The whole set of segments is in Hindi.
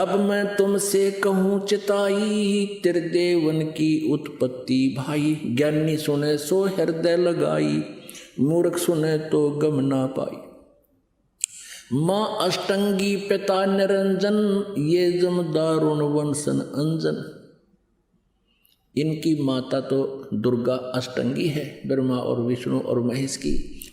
अब मैं तुमसे कहूँ चिताई, त्रिदेवन की उत्पत्ति भाई। ज्ञानी सुने सो हृदय लगाई, मूर्ख सुने तो गम ना पाई। माँ अष्टंगी पिता निरंजन, ये जम दारुण वंशन अंजन। इनकी माता तो दुर्गा अष्टंगी है, ब्रह्मा और विष्णु और महेश की,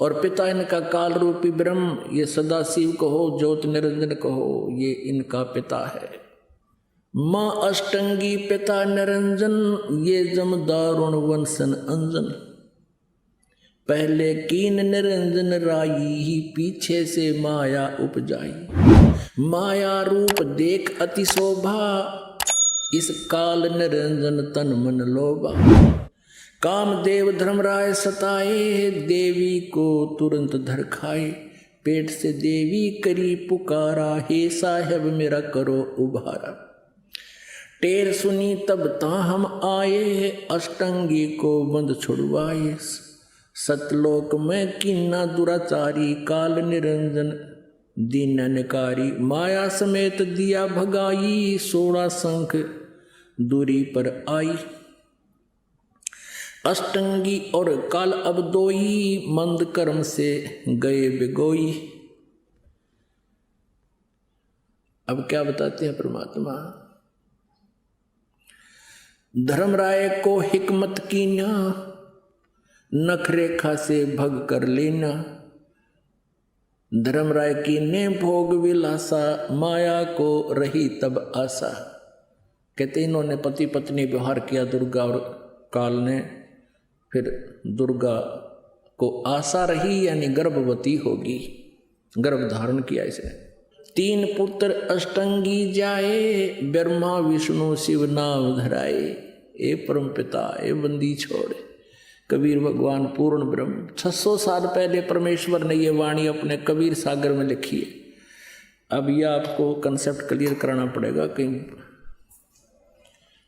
और पिता इनका काल रूपी ब्रह्म, ये सदा शिव कहो, ज्योत निरंजन कहो, ये इनका पिता है। माँ अष्टंगी पिता निरंजन, ये जम दारुण वंशन अंजन। पहले कीन निरंजन राई, पीछे से माया उपजाई। माया रूप देख अति शोभा, इस काल निरंजन तन मन लोभा। कामदेव धर्मराय सताए, देवी को तुरंत धर खाए। पेट से देवी करी पुकारा, हे साहेब मेरा करो उबारा। टेर सुनी तब ता हम आए, अष्टंगी को बंद छुड़वाए। सतलोक में कीना दुराचारी, काल निरंजन दीननकारी। माया समेत दिया भगाई, 16 शंख दूरी पर आई। अष्टंगी और काल अब दोई, मंद कर्म से गए बिगोई। अब क्या बताते हैं परमात्मा? धर्मराय को हिकमत कीना, नख रेखा से भग कर लेना। धर्मराय की ने भोग विलासा, माया को रही तब आशा। कहते इन्होंने पति पत्नी व्यवहार किया दुर्गा और काल ने, फिर दुर्गा को आशा रही यानी गर्भवती होगी, गर्भ धारण किया इसे। 3 पुत्र अष्टंगी जाए, ब्रह्मा विष्णु शिव नाम धराए। ए परम पिता ए बंदी छोड़, कबीर भगवान पूर्ण ब्रह्म। 600 साल पहले परमेश्वर ने ये वाणी अपने कबीर सागर में लिखी है। अब यह आपको कंसेप्ट क्लियर कराना पड़ेगा, कहीं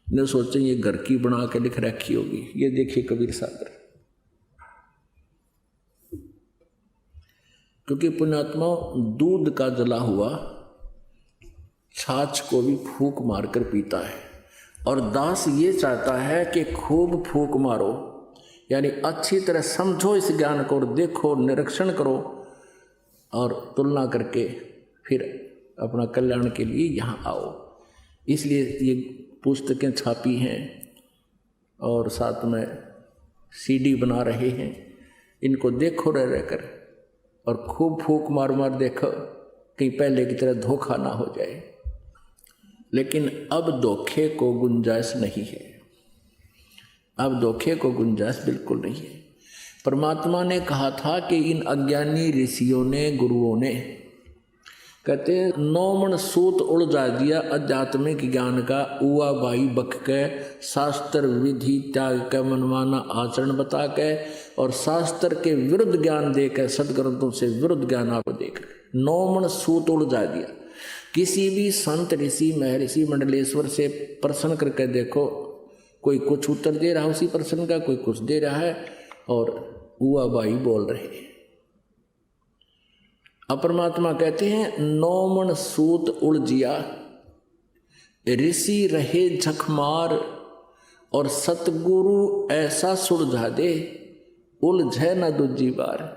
न सोचें ये घर की बना के लिख रखी होगी। ये देखिए कबीर सागर, क्योंकि पुण्यात्मा दूध का जला हुआ छाछ को भी फूंक मारकर पीता है, और दास ये चाहता है कि खूब फूंक मारो, यानी अच्छी तरह समझो इस ज्ञान को, और देखो, निरीक्षण करो, और तुलना करके फिर अपना कल्याण के लिए यहाँ आओ। इसलिए ये पुस्तकें छापी हैं और साथ में CD बना रहे हैं। इनको देखो रह रहकर, और खूब फूंक मार मार देखो, कहीं पहले की तरह धोखा ना हो जाए। लेकिन अब धोखे को गुंजाइश नहीं है, अब धोखे को गुंजाइश बिल्कुल नहीं है। परमात्मा ने कहा था कि इन अज्ञानी ऋषियों ने, गुरुओं ने, कहते 9 मन सूत उलझा दिया आध्यात्मिक ज्ञान का। उआ बाई बख के, शास्त्र विधि त्याग के, मनमाना आचरण बता के, और शास्त्र के विरुद्ध ज्ञान देकर, सदग्रंथों से विरुद्ध ज्ञान आपको देकर 9 मन सूत उलझा दिया। किसी भी संत ऋषि महर्षि मंडलेश्वर से प्रश्न करके देखो, कोई कुछ उत्तर दे रहा है उसी प्रश्न का, कोई कुछ दे रहा है, और उआ बाई बोल रहे हैं। अपरमात्मा कहते हैं 9 मन सूत उलझिया, ऋषि रहे झकमार, और सतगुरु ऐसा सुलझा दे, उलझे न दूजी बार।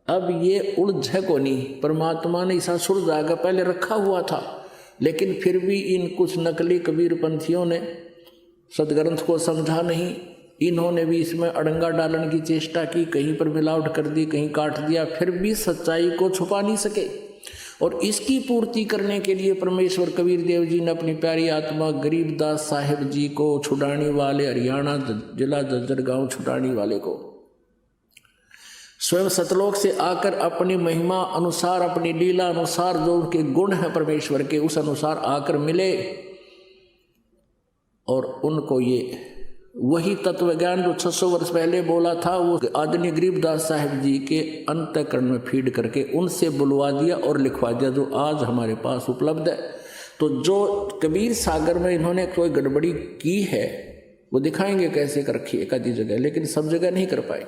अब ये उलझे को नहीं, परमात्मा ने ऐसा सुलझा कर पहले रखा हुआ था, लेकिन फिर भी इन कुछ नकली कबीरपंथियों ने सदग्रंथ को समझा नहीं। इन्होंने भी इसमें अड़ंगा डालने की चेष्टा की, कहीं पर मिलावट कर दी, कहीं काट दिया, फिर भी सच्चाई को छुपा नहीं सके। और इसकी पूर्ति करने के लिए परमेश्वर कबीर देव जी ने अपनी प्यारी आत्मा गरीबदास साहिब जी को, छुड़ाने वाले, हरियाणा जिला जज्जर गांव छुड़ाने वाले को, स्वयं सतलोक से आकर अपनी महिमा अनुसार, अपनी लीला अनुसार, जो उनके गुण हैं परमेश्वर के, उस अनुसार आकर मिले, और उनको ये वही तत्व ज्ञान जो 600 वर्ष पहले बोला था, वो आदरणीय गरीबदास साहिब जी के अंतःकरण में फीड करके उनसे बुलवा दिया और लिखवा दिया, जो आज हमारे पास उपलब्ध है। तो जो कबीर सागर में इन्होंने कोई गड़बड़ी की है, वो दिखाएंगे कैसे कर रखी है एक आधी जगह, लेकिन सब जगह नहीं कर पाए,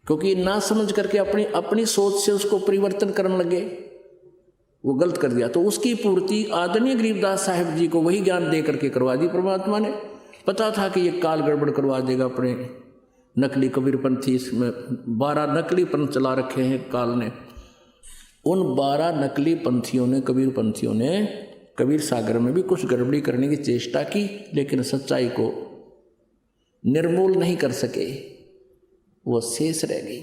क्योंकि ना समझ करके अपनी सोच से उसको परिवर्तन करने लगे। वो गलत कर दिया, तो उसकी पूर्ति आदरणीय गरीबदास साहिब जी को वही ज्ञान दे करके करवा दी परमात्मा ने। पता था कि ये काल गड़बड़ करवा देगा अपने नकली कबीरपंथी, इसमें 12 नकली पंथ चला रखे हैं काल ने। उन 12 नकली पंथियों ने, कबीरपंथियों ने कबीर सागर में भी कुछ गड़बड़ी करने की चेष्टा की, लेकिन सच्चाई को निर्मूल नहीं कर सके, वो शेष रह गई।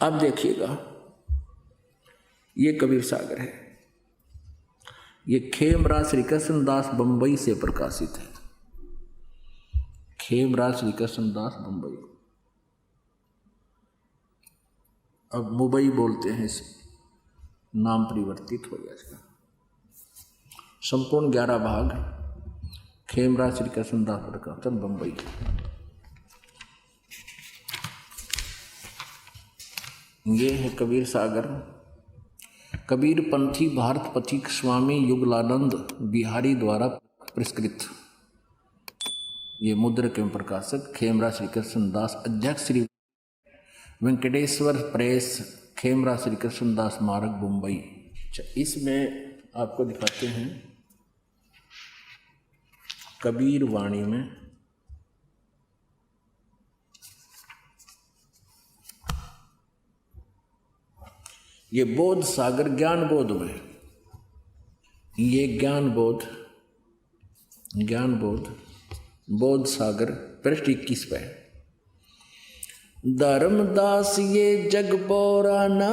अब देखिएगा, ये कबीर सागर है, ये खेमराज श्री कृष्णदास बंबई से प्रकाशित है। खेमराज श्री कृष्णदास बंबई, अब मुंबई बोलते हैं, इस नाम परिवर्तित हो गया इसका। संपूर्ण 11 भाग खेमराज श्री कृष्णदास प्रकाशन बंबई। ये है कबीर सागर। कबीर पंथी भारत पथिक स्वामी युगलानंद बिहारी द्वारा पुरस्कृत। ये मुद्रक एवं प्रकाशक खेमराज श्री कृष्णदास, अध्यक्ष श्री वेंकटेश्वर प्रेस, खेमराज श्री कृष्णदास स्मारक मुंबई। इसमें आपको दिखाते हैं कबीर वाणी में ये बोध सागर ज्ञान बोध में, ये ज्ञान बोध बोध सागर पृष्ठ 21 पे। धर्मदास ये जग पौराना,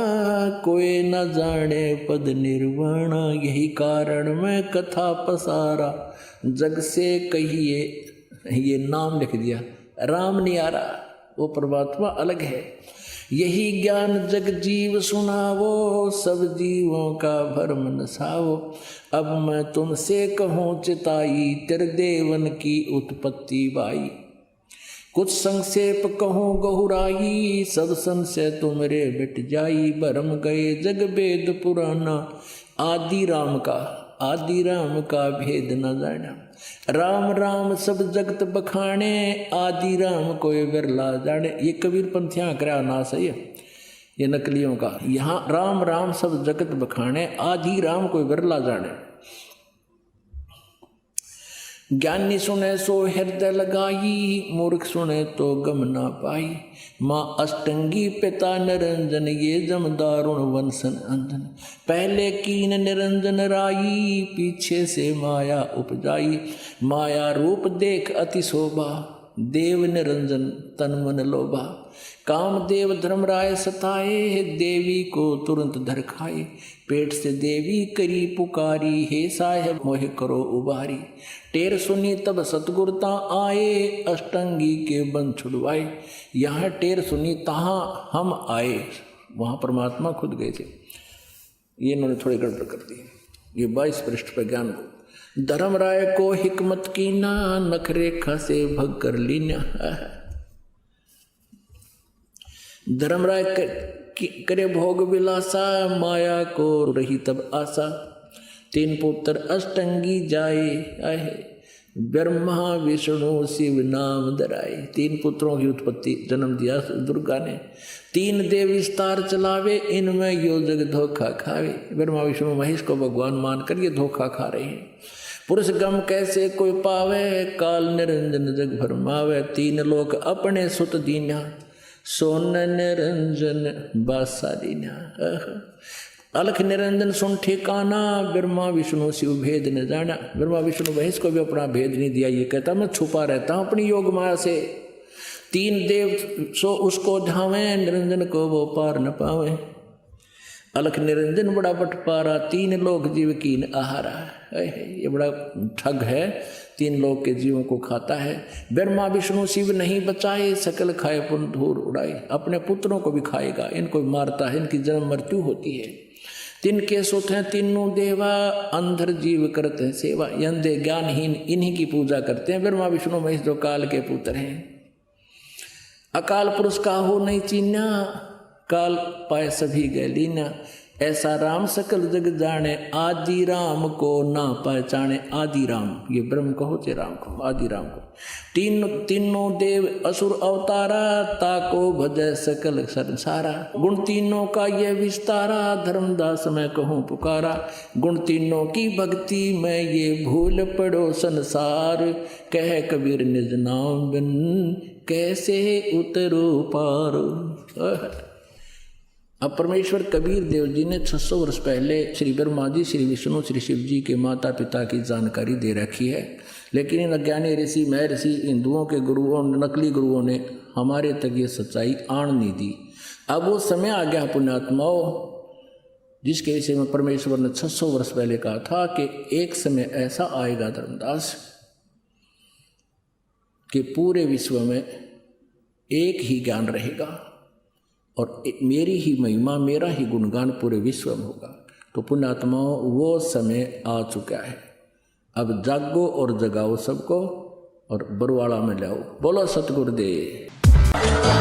कोई न जाने पद निर्वाण, यही कारण मैं कथा पसारा, जग से कहिए। ये नाम लिख दिया, राम नहीं आ रहा, वो परमात्मा अलग है। यही ज्ञान जग जीव सुनावो, सब जीवों का भरम नसावो। अब मैं तुमसे कहूँ चिताई, तेरे देवन की उत्पत्ति बाई। कुछ संक्षेप कहूँ गहुराई, सब संशय तुमरे मिट जाई। भरम गए जग वेद पुराना, आदि राम का भेद न जाना। राम राम सब जगत बखाने, आदि राम कोई बिरला जाने। ये कबीर पंथियाँ करा ना सही है, ये नकलियों का। यहाँ राम राम सब जगत बखाने, आदि राम कोई बिरला जाने। ज्ञानी सुने सो हृदय लगाई, मूर्ख सुने तो गम ना पाई। माँ अष्टंगी पिता निरंजन, ये जम दारुण वंशन अंजन। पहले कीन निरंजन राई, पीछे से माया उपजाई। माया रूप देख अति शोभा, देव निरंजन तन मन लोभा। कामदेव धर्मराय सताए, देवी को तुरंत धर खाए। पेट से देवी करी पुकारी, हे साहेब मोह करो उबारी। टेर सुनी तब सतगुरता आए, अष्टंगी के बंध छुड़वाए। यहाँ टेर सुनी तहाँ हम आए, वहाँ परमात्मा खुद गए थे। ये इन्होंने थोड़ी गड़बड़ कर दी। ये 22 पृष्ठ पर ज्ञान को। धर्मराय को हिकमत की ना, नखरेखा से भग कर लीना। धर्मराय करे भोग विलासा, माया को रही तब आशा। 3 पुत्र अष्टंगी जाए, आए ब्रह्मा विष्णु शिव नाम धराए। 3 पुत्रों की उत्पत्ति, जन्म दिया दुर्गा ने। 3 देव विस्तार चलावे, इनमें यो जग धोखा खावे। ब्रह्मा विष्णु महेश को भगवान मानकर ये धोखा खा रहे हैं। पुरुष गम कैसे कोई पावे, काल निरंजन जग भरमावे। 3 लोक अपने सुत दीना, सोन निरंजन बासा दीना। अलख निरंजन सुन ठिकाना, ब्रह्मा विष्णु शिव भेद न जाना। ब्रह्मा विष्णु महेश को भी अपना भेद नहीं दिया। ये कहता मैं छुपा रहता हूँ अपनी योग माया से। 3 देव सो उसको धावे, निरंजन को वो पार न पावे। अलख निरंजन बड़ा बटपारा, 3 लोक जीव कीन आहारा। ये बड़ा ठग है, 3 लोक के जीवों को खाता है। ब्रह्मा विष्णु शिव नहीं बचाए, सकल खाए पुन धूर उड़ाए। अपने पुत्रों को भी खाएगा, इनको भी मारता है, इनकी जन्म मृत्यु होती है। 3 के सुत हैं तीनों देवा, अंधर जीव करते हैं सेवा। अंधे ज्ञानहीन इन्हीं की पूजा करते हैं। ब्रह्मा विष्णु महेश जो काल के पुत्र हैं। अकाल पुरुष का हो नहीं चीना, काल पाए सभी गए लीना। ऐसा राम सकल जग जाने, आदि राम को ना पहचाने। आदि राम ये ब्रह्म को होते, राम को, आदि राम को। तीनों देव असुर अवतारा, ताको भजय सकल संसारा। गुण तीनों का ये विस्तारा, धर्मदास मैं कहूँ पुकारा। गुण तीनों की भक्ति में ये भूल पड़ो संसार, कह कबीर निज नाम बिन कैसे उतरो पार। अब परमेश्वर कबीर देव जी ने 600 वर्ष पहले श्री ब्रह्मा जी, श्री विष्णु, श्री शिव जी के माता पिता की जानकारी दे रखी है, लेकिन इन अज्ञानी ऋषि, मैं ऋषि, हिंदुओं के गुरुओं, नकली गुरुओं ने हमारे तक ये सच्चाई आण नहीं दी। अब वो समय आ गया पुण्यात्माओं, जिसके विषय में परमेश्वर ने 600 वर्ष पहले कहा था कि एक समय ऐसा आएगा धर्मदास कि पूरे विश्व में एक ही ज्ञान रहेगा और मेरी ही महिमा, मेरा ही गुणगान पूरे विश्व में होगा। तो पुण्यात्माओं, वो समय आ चुका है। अब जागो और जगाओ सबको और बरवाड़ा में लाओ। बोलो सतगुरुदेव।